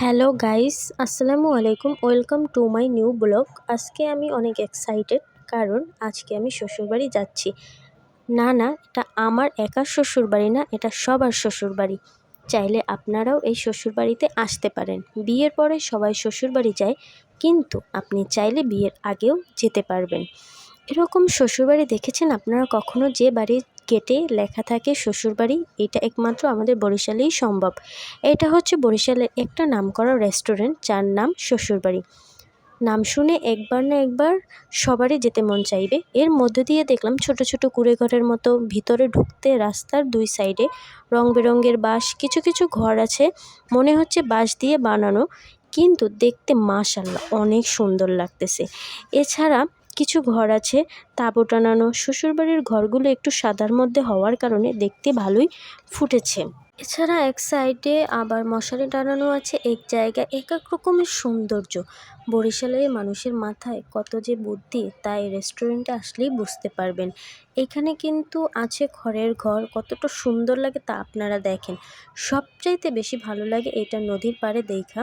Hello guys, আসসালামু আলাইকুম। Welcome to my new blog. আজকে আমি অনেক এক্সাইটেড, কারণ আজকে আমি শ্বশুরবাড়ি যাচ্ছি। না, এটা আমার একার শ্বশুরবাড়ি না, এটা সবার শ্বশুরবাড়ি। চাইলে আপনারাও এই শ্বশুরবাড়িতে আসতে পারেন। বিয়ের পরে সবাই শ্বশুরবাড়ি যায়, কিন্তু আপনি চাইলে বিয়ের আগেও যেতে পারবেন। এরকম শ্বশুরবাড়ি দেখেছেন আপনারা কখনো, যে বাড়ির গেটে লেখা থাকে শ্বশুরবাড়ি? এটা একমাত্র আমাদের বরিশালেই সম্ভব। এটা হচ্ছে বরিশালের একটা নামকরা রেস্টুরেন্ট, যার নাম শ্বশুরবাড়ি। নাম শুনে একবার না একবার সবারই যেতে মন চাইবে। এর মধ্য দিয়ে দেখলাম ছোট ছোট কুঁড়েঘরের মতো, ভিতরে ঢুকতে রাস্তার দুই সাইডে রং বেরঙের বাঁশ, কিছু কিছু ঘর আছে মনে হচ্ছে বাঁশ দিয়ে বানানো, কিন্তু দেখতে মাশাআল্লাহ অনেক সুন্দর লাগতেছে। এছাড়া কিছু ঘর আছে তাঁবু টানানো। শ্বশুরবাড়ির ঘরগুলো একটু সাদার মধ্যে হওয়ার কারণে দেখতে ভালোই ফুটেছে। এছাড়া এক সাইডে আবার মশারি টানানো আছে। এক জায়গায় এক এক রকমের সৌন্দর্য। বরিশালের মানুষের মাথায় কত যে বুদ্ধি, তাই রেস্টুরেন্টে আসলেই বুঝতে পারবেন। এখানে কিন্তু আছে খড়ের ঘর, কতটা সুন্দর লাগে তা আপনারা দেখেন। সবচাইতে বেশি ভালো লাগে এটা নদীর পাড়ে দেখা।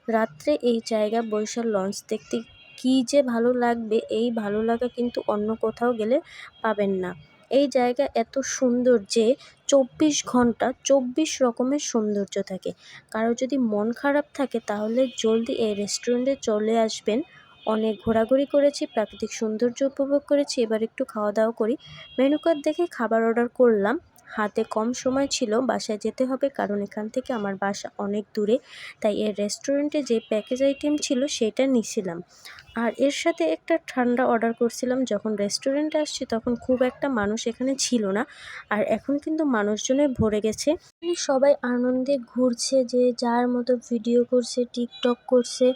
রাত্রে এই জায়গা বরিশাল লঞ্চ দেখতে কী যে ভালো লাগবে, এই ভালো লাগা কিন্তু অন্য কোথাও গেলে পাবেন না। এই জায়গা এত সুন্দর যে 24 ঘন্টা 24 রকমের সৌন্দর্য থাকে। কারো যদি মন খারাপ থাকে তাহলে জলদি এই রেস্টুরেন্টে চলে আসবেন। অনেক ঘোরাঘুরি করেছি, প্রাকৃতিক সৌন্দর্য উপভোগ করেছি, এবার একটু খাওয়া দাওয়া করি। মেনু কার্ড দেখে খাবার অর্ডার করলাম। হাতে কম সময় ছিল, বাসায় যেতে হবে, কারণ এখান থেকে আমার বাসা অনেক দূরে। তাই এর রেস্টুরেন্টে যে প্যাকেজ আইটেম ছিল সেটা নিয়েছিলাম। আর এর সাথে একটা ঠান্ডা অর্ডার করছিলাম। যখন রেস্টুরেন্টে আসছি তখন খুব একটা মানুষ এখানে ছিল না, আর এখন কিন্তু মানুষজনে ভরে গেছে। সবাই আনন্দে ঘুরছে, যে যার মতো ভিডিও করছে, টিকটক করছে।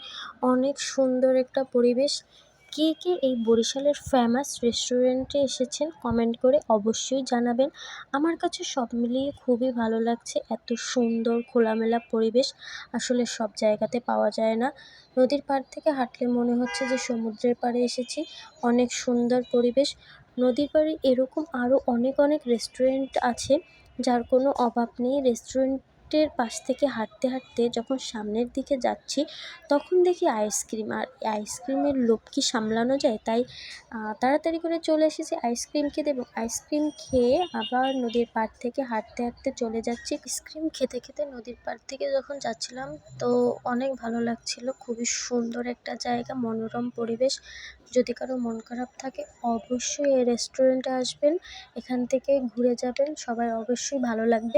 অনেক সুন্দর একটা পরিবেশ। কে কে এই বরিশালের ফেমাস রেস্টুরেন্টে এসেছেন কমেন্ট করে অবশ্যই জানাবেন। আমার কাছে সব মিলিয়ে খুবই ভালো লাগছে। এত সুন্দর খোলামেলা পরিবেশ আসলে সব জায়গাতে পাওয়া যায় না। নদীর পাড় থেকে হাঁটলে মনে হচ্ছে যে সমুদ্রের পাড়ে এসেছি। অনেক সুন্দর পরিবেশ। নদীর পাড়ে এরকম আরও অনেক অনেক রেস্টুরেন্ট আছে, যার কোনো অভাব নেই। রেস্টুরেন্টের পাশ থেকে হাঁটতে হাঁটতে যখন সামনের দিকে যাচ্ছি, তখন দেখি আইসক্রিম, আর আইসক্রিমের লোভ কি সামলানো যায়? তাই তাড়াতাড়ি করে চলে এসেছি আইসক্রিম খেতে, এবং আইসক্রিম খেয়ে আবার নদীর পাড় থেকে হাঁটতে হাঁটতে চলে যাচ্ছি। আইসক্রিম খেতে খেতে নদীর পাড় থেকে যখন যাচ্ছিলাম, তো অনেক ভালো লাগছিল। খুবই সুন্দর একটা জায়গা, মনোরম পরিবেশ। যদি কারো মন খারাপ থাকে অবশ্যই এই রেস্টুরেন্টে আসবেন, এখান থেকে ঘুরে যাবেন, সবার অবশ্যই ভালো লাগবে।